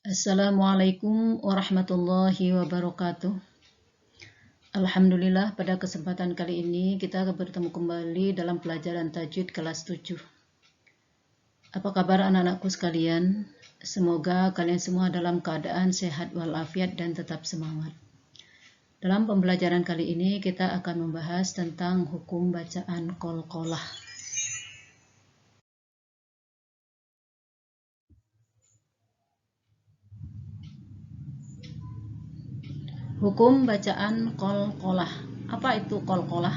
Assalamualaikum warahmatullahi wabarakatuh. Alhamdulillah, pada kesempatan kali ini kita bertemu kembali dalam pelajaran tajwid kelas 7. Apa kabar anak-anakku sekalian? Semoga kalian semua dalam keadaan sehat walafiat dan tetap semangat. Dalam pembelajaran kali ini kita akan membahas tentang hukum bacaan qalqalah. Hukum bacaan qalqalah. Apa itu qalqalah?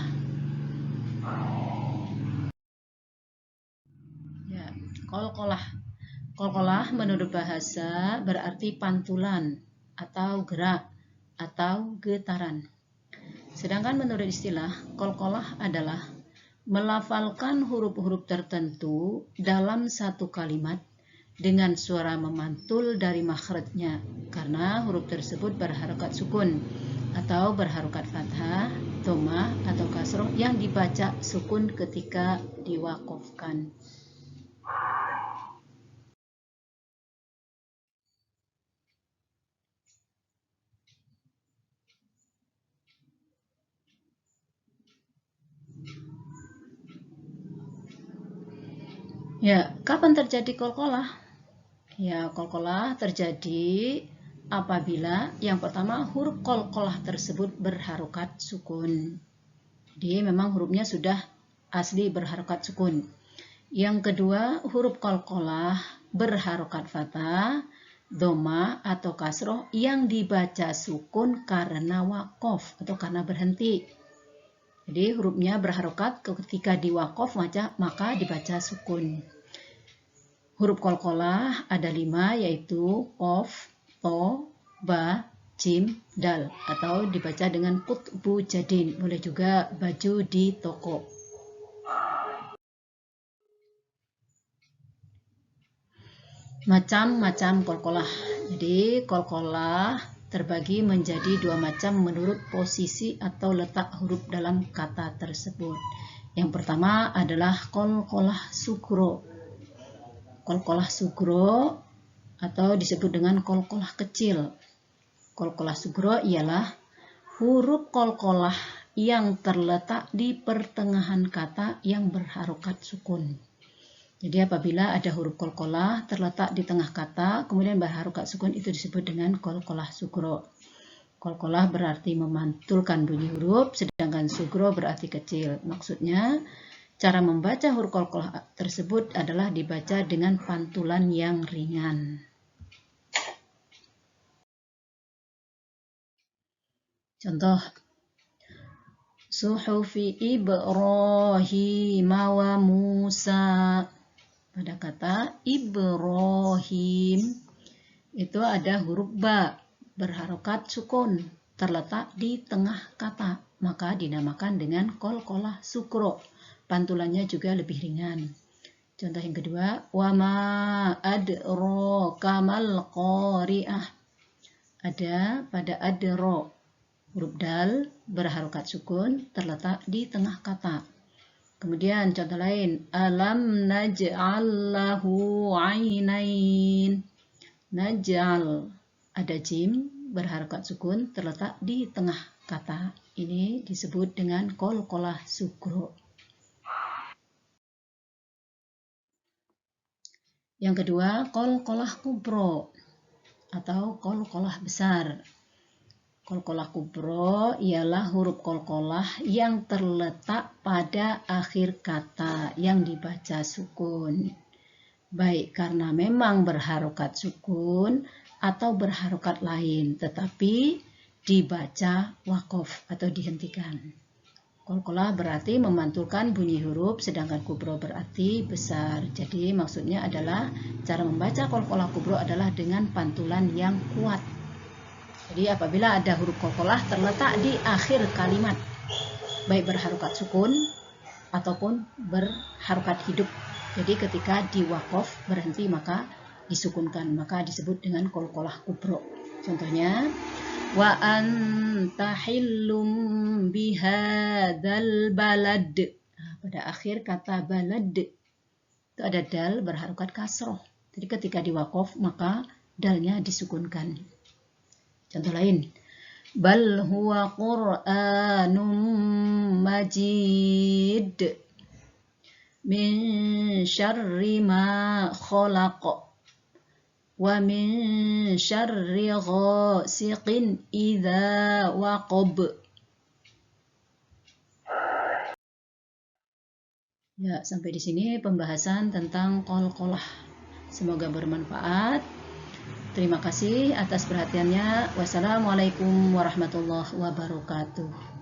Ya, qalqalah. Qalqalah menurut bahasa berarti pantulan atau gerak atau getaran. Sedangkan menurut istilah, qalqalah adalah melafalkan huruf-huruf tertentu dalam satu kalimat dengan suara memantul dari makhrajnya karena huruf tersebut berharokat sukun atau berharokat fathah, dhammah atau kasroh yang dibaca sukun ketika diwaqafkan. Ya, kapan terjadi qalqalah? Ya, qalqalah terjadi apabila yang pertama huruf qalqalah tersebut berharokat sukun. Jadi memang hurufnya sudah asli berharokat sukun. Yang kedua, huruf qalqalah berharokat fathah, dhammah atau kasroh yang dibaca sukun karena waqaf atau karena berhenti. Jadi hurufnya berharokat ketika diwaqaf maka dibaca sukun. Huruf qalqalah ada 5 yaitu qaf, to, ba, jim, dal atau dibaca dengan qutbu jadin. Boleh juga baju di toko. Macam-macam qalqalah. Jadi qalqalah terbagi menjadi 2 macam menurut posisi atau letak huruf dalam kata tersebut. Yang pertama adalah qalqalah sugro. Qalqalah sugro atau disebut dengan qalqalah kecil. Qalqalah sugro ialah huruf qalqalah yang terletak di pertengahan kata yang berharokat sukun. Jadi apabila ada huruf qalqalah terletak di tengah kata kemudian berharokat sukun itu disebut dengan qalqalah sugro. Qalqalah berarti memantulkan bunyi huruf, sedangkan sugro berarti kecil. Maksudnya cara membaca huruf qalqalah tersebut adalah dibaca dengan pantulan yang ringan. Contoh, Suhufi Ibrahim wa Musa. Pada kata Ibrahim itu ada huruf ba berharokat sukun terletak di tengah kata, maka dinamakan dengan qalqalah sugro. Pantulannya juga lebih ringan. Contoh yang kedua, wa ma adraka mal qari'ah. Ada pada adro huruf dal berharokat sukun terletak di tengah kata. Kemudian contoh lain, alam naj'al lahu 'ainain. Naj'al ada jim berharokat sukun terletak di tengah kata. Ini disebut dengan qalqalah sugro. Yang kedua, qalqalah kubro atau qalqalah besar. Qalqalah kubro ialah huruf qalqalah yang terletak pada akhir kata yang dibaca sukun. Baik karena memang berharokat sukun atau berharokat lain, tetapi dibaca waqaf atau dihentikan. Qalqalah berarti memantulkan bunyi huruf, sedangkan kubro berarti besar. Jadi maksudnya adalah cara membaca qalqalah kubro adalah dengan pantulan yang kuat. Jadi apabila ada huruf qalqalah terletak di akhir kalimat, baik berharokat sukun ataupun berharokat hidup. Jadi ketika diwaqaf berhenti maka disukunkan, maka disebut dengan qalqalah kubro. Contohnya, wa anta hillum bihadzal balad. Nah, pada akhir kata balad itu ada dal berharokat kasroh. Jadi ketika diwaqaf maka dalnya disukunkan. Contoh lain, bal huwa Qur'anum majid min syarri ma khalaq wa min syarri ghasiqin idza waqab. Ya, sampai di sini pembahasan tentang qalqalah. Semoga bermanfaat. Terima kasih atas perhatiannya. Wassalamualaikum warahmatullahi wabarakatuh.